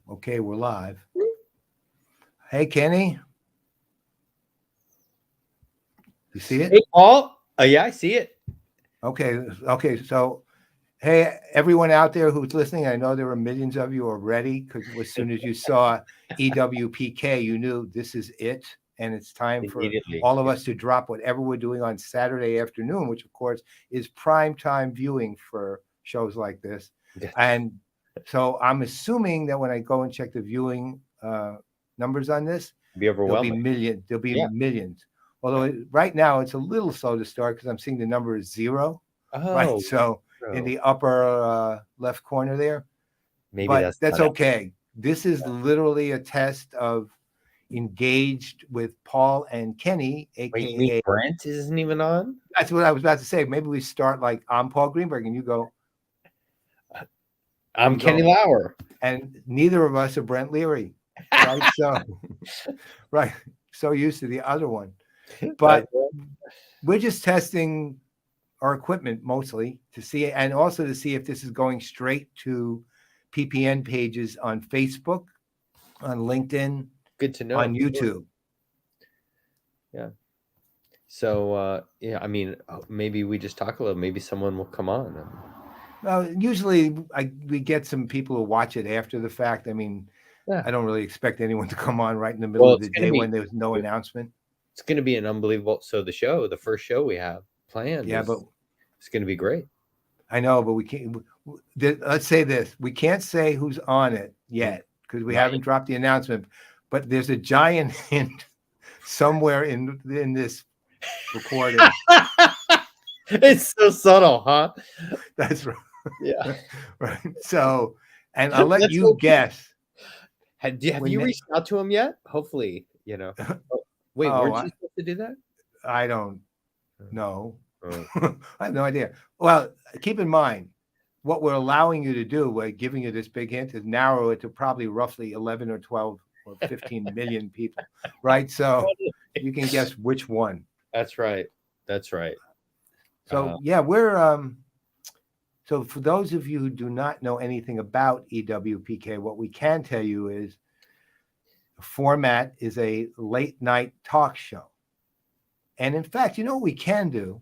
Okay, we're live. Hey, Kenny. You see it? Hey, Paul. Yeah, I see it. Okay. So, hey, everyone out there who's listening, I know there are millions of you already because as soon as you saw EWPK, you knew this is it. And it's time for Immediately. all of us to drop whatever we're doing on Saturday afternoon, which, of course, is prime time viewing for shows like this. Yeah. And so I'm assuming that when I go and check the viewing numbers on this, Be overwhelming. There'll be Yeah. millions. Although right now it's a little slow to start because I'm seeing the number is 0, right? Oh, So in the upper left corner there, maybe but that's that's not it. okay. This is literally a test of engaged with Paul and Kenny, Wait, you mean aka. Brent isn't even on? That's what I was about to say. Maybe we start like I'm Paul Greenberg and you go, I'm Kenny Lauer. and neither of us are Brent Leary, right? So, right, so used to the other one, but we're just testing our equipment mostly to see, and also to see if this is going straight to PPN pages on Facebook, on LinkedIn, Good to know. on YouTube. Yeah. So, yeah, I mean, maybe we just talk a little. Maybe someone will come on. Usually, we get some people who watch it after the fact. I mean, Yeah. I don't really expect anyone to come on right in the middle of the day when there's no announcement. It's going to be an unbelievable. So the first show we have planned, but it's going to be great. I know, but we can't. Let's say this: we can't say who's on it yet because we haven't dropped the announcement. But there's a giant hint somewhere in this recording. It's so subtle, huh? That's right. Yeah. Right. So, and I'll let you guess. Have you reached out to him yet? Hopefully, Wait, weren't you supposed to do that? I don't know. I have no idea. Well, keep in mind, what we're allowing you to do by giving you this big hint is narrow it to probably roughly 11 or 12 or 15 million people, right? So you can guess which one. That's right. So we're so for those of you who do not know anything about EWPK, what we can tell you is the format is a late night talk show. And in fact, you know what we can do?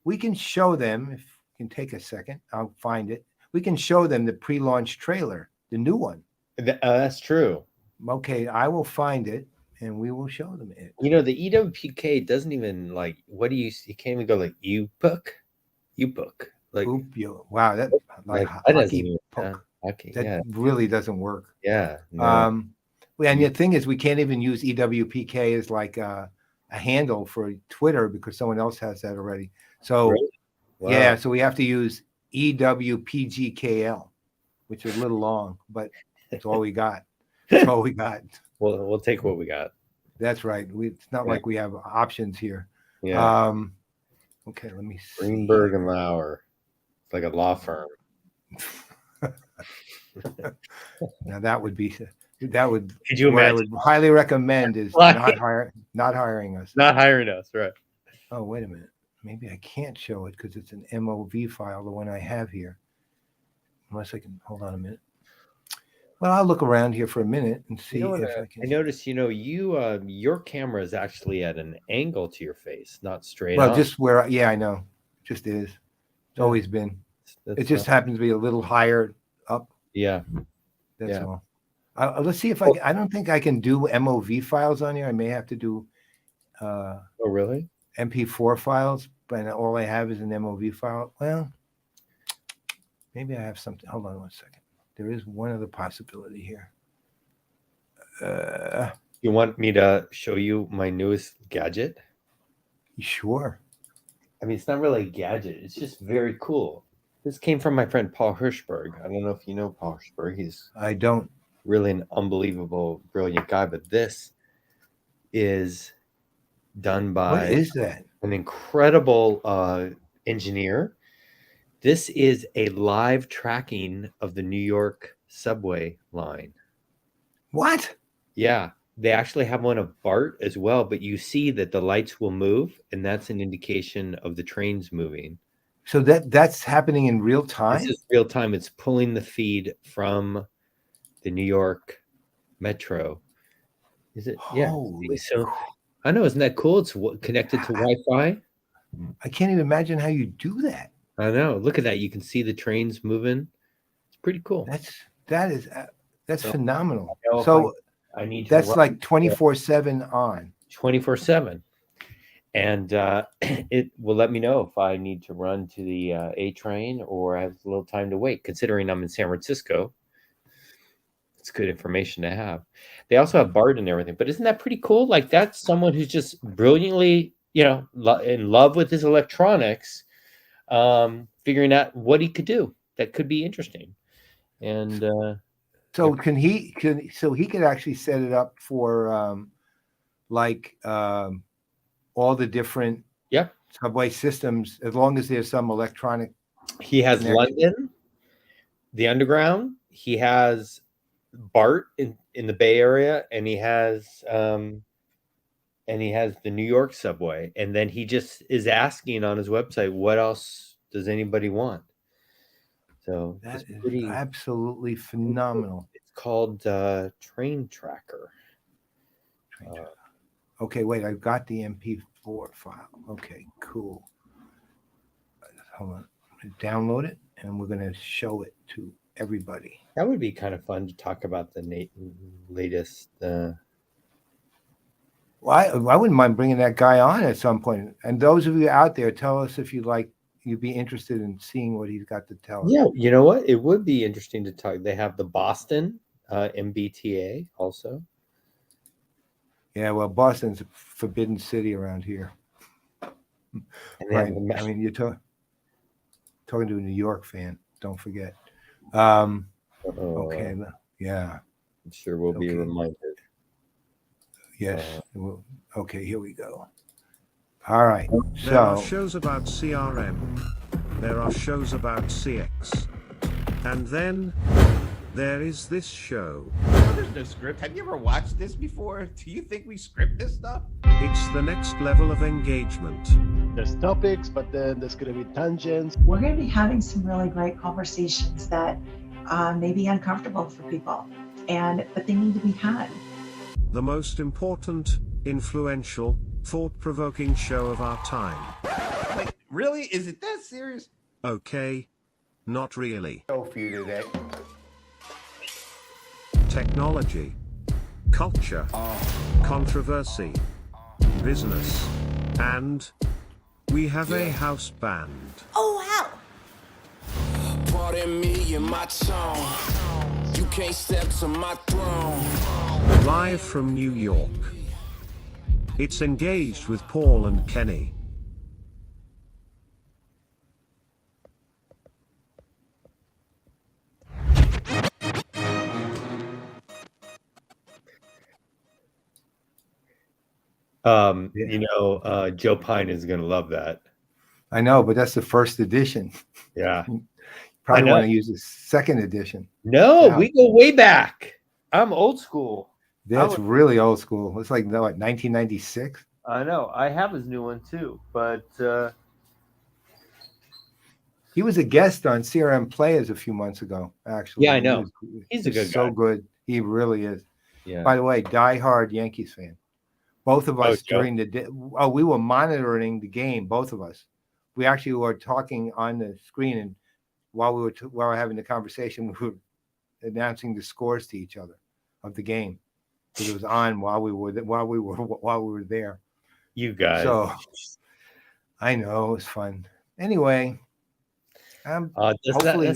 We can show them, if you can take a second, I'll find it. We can show them the pre-launch trailer, the new one. That's true. Okay, I will find it and we will show them it. The EWPK doesn't even what do you can't even go like UPOK. Like wow, that like hockey puck. That really doesn't work. Yeah. No. And the thing is, we can't even use EWPK as like a handle for Twitter because someone else has that already. So really? Wow. Yeah, so we have to use EWPGKL, which is a little long, but that's all we got. That's all we got. We'll take what we got. That's right. It's not like we have options here. Yeah. Okay, let me see. Greenberg and Lauer. It's like a law firm. Now that would Could you imagine? What I would highly recommend is not hiring us. Not hiring us, right? Oh, wait a minute. Maybe I can't show it because it's an MOV file, the one I have here. Unless I can hold on a minute. Well, I'll look around here for a minit and see if I can. I noticed, your camera is actually at an angle to your face, not straight Well, on. just where, I know. It just is. It's always been. It just happens to be a little higher up. Yeah. That's all. Let's see if I don't think I can do MOV files on here. I may have to do. Oh, really? MP4 files, but all I have is an MOV file. Well, maybe I have something. Hold on one second. There is one other possibility here. You want me to show you my newest gadget? Sure. I mean, it's not really a gadget. It's just very cool. This came from my friend Paul Hirschberg. I don't know if you know Paul Hirschberg. I don't. Really an unbelievable, brilliant guy. But this is done by what is that? An incredible engineer. This is a live tracking of the New York subway line. What? Yeah, they actually have one of BART as well, but you see that the lights will move, and that's an indication of the trains moving. So that's happening in real time? This is real time. It's pulling the feed from the New York Metro. Is it? Yeah. Holy, So I know, isn't that cool? It's connected to Wi-Fi. I can't even imagine how you do that. I know. Look at that. You can see the trains moving. It's pretty cool. That's So phenomenal. I know if So I need to that's run like 24/7 on. 24/7, and it will let me know if I need to run to the A train or I have a little time to wait. Considering I'm in San Francisco, it's good information to have. They also have BART and everything, but isn't that pretty cool? Like that's someone who's just brilliantly, in love with his electronics, figuring out what he could do that could be interesting. And So he could actually set it up for like all the different yeah, subway systems as long as there's some electronic he has connection. London, the Underground. He has BART in the Bay Area, and he has the New York subway. And then he just is asking on his website, what else does anybody want? So That it's is pretty absolutely phenomenal. It's called Train Tracker. Okay, wait, I've got the MP4 file. Okay, cool. Hold on. Download it, and we're going to show it to everybody. That would be kind of fun to talk about the latest. Well, I wouldn't mind bringing that guy on at some point. And those of you out there, tell us if you'd be interested in seeing what he's got to tell us. Yeah, you know what? It would be interesting to talk. They have the Boston MBTA also. Yeah, well, Boston's a forbidden city around here. Right. I mean, you're talking to a New York fan. Don't forget. Okay. Yeah. I'm sure we'll be reminded. Yes. Okay, here we go. All right. There are shows about CRM. There are shows about CX. And then there is this show. There's no script. Have you ever watched this before? Do you think we script this stuff? It's the next level of engagement. There's topics, but then there's going to be tangents. We're going to be having some really great conversations that may be uncomfortable for people, but they need to be had. The most important, influential, thought-provoking show of our time. Like, really? Is it that serious? Okay, not really. Show for you today. Technology, culture, controversy, business, and we have a house band. Oh, wow. Pardon me and my tone. You can't step to my throne. Live from New York. It's Engaged with Paul and Kenny. Joe Pine is going to love that. I know, but that's the first edition. Yeah. Probably want to use the second edition. No, we go way back. I'm old school. That's really old school. It's like 1996. I know. I have his new one too, but he was a guest on CRM Players a few months ago. Actually, yeah, I know. He's a good guy. So good. He really is. Yeah. By the way, diehard Yankees fan. Both of us during the day. Oh, we were monitoring the game. Both of us. We actually were talking on the screen, and while we were having the conversation, we were announcing the scores to each other of the game because it was on while we were there. You guys. So I know it was fun. Anyway, hopefully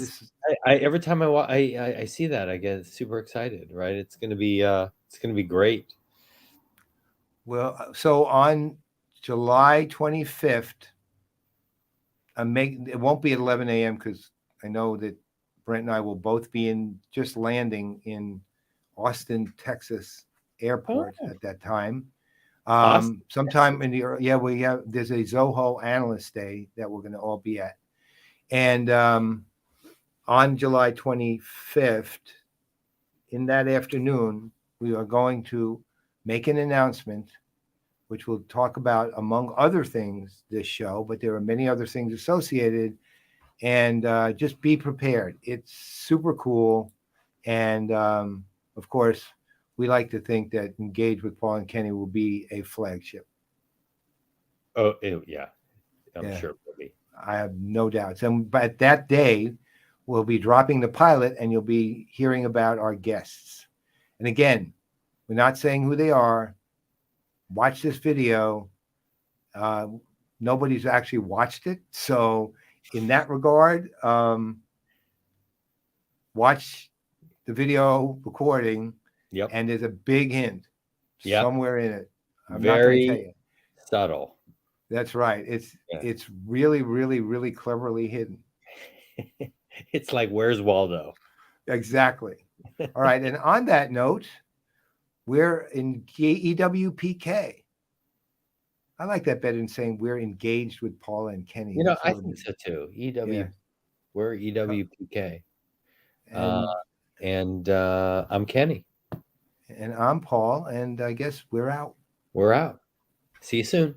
every time I see that, I get super excited. Right? It's gonna be great. Well, so on July 25th, it won't be at 11 a.m. because I know that Brent and I will both be just landing in Austin, Texas airport at that time. Sometime in the there's a Zoho Analyst Day that we're going to all be at, and on July 25th, in that afternoon, we are going to make an announcement, which we'll talk about, among other things, this show, but there are many other things associated, and just be prepared. It's super cool, And of course, we like to think that Engage with Paul and Kenny will be a flagship. Oh, yeah. I'm Yeah. sure it will be. I have no doubts. And but that day, we'll be dropping the pilot, and you'll be hearing about our guests. And again, we're not saying who they are. Watch this video. Nobody's actually watched it, so in that regard, watch the video recording. Yep. And there's a big hint Yep. somewhere in it. I'm not going to tell Very you. subtle. That's right. Yeah. It's really, really, really cleverly hidden. It's like, where's Waldo? Exactly. All right. And on that note, we're in EWPK. I like that better than saying we're engaged with Paula and Kenny. You know, That's a I little think bit- so too. EW, Yeah. we're EWPK. And, And I'm Kenny. and I'm Paul, and I guess we're out. We're out. See you soon.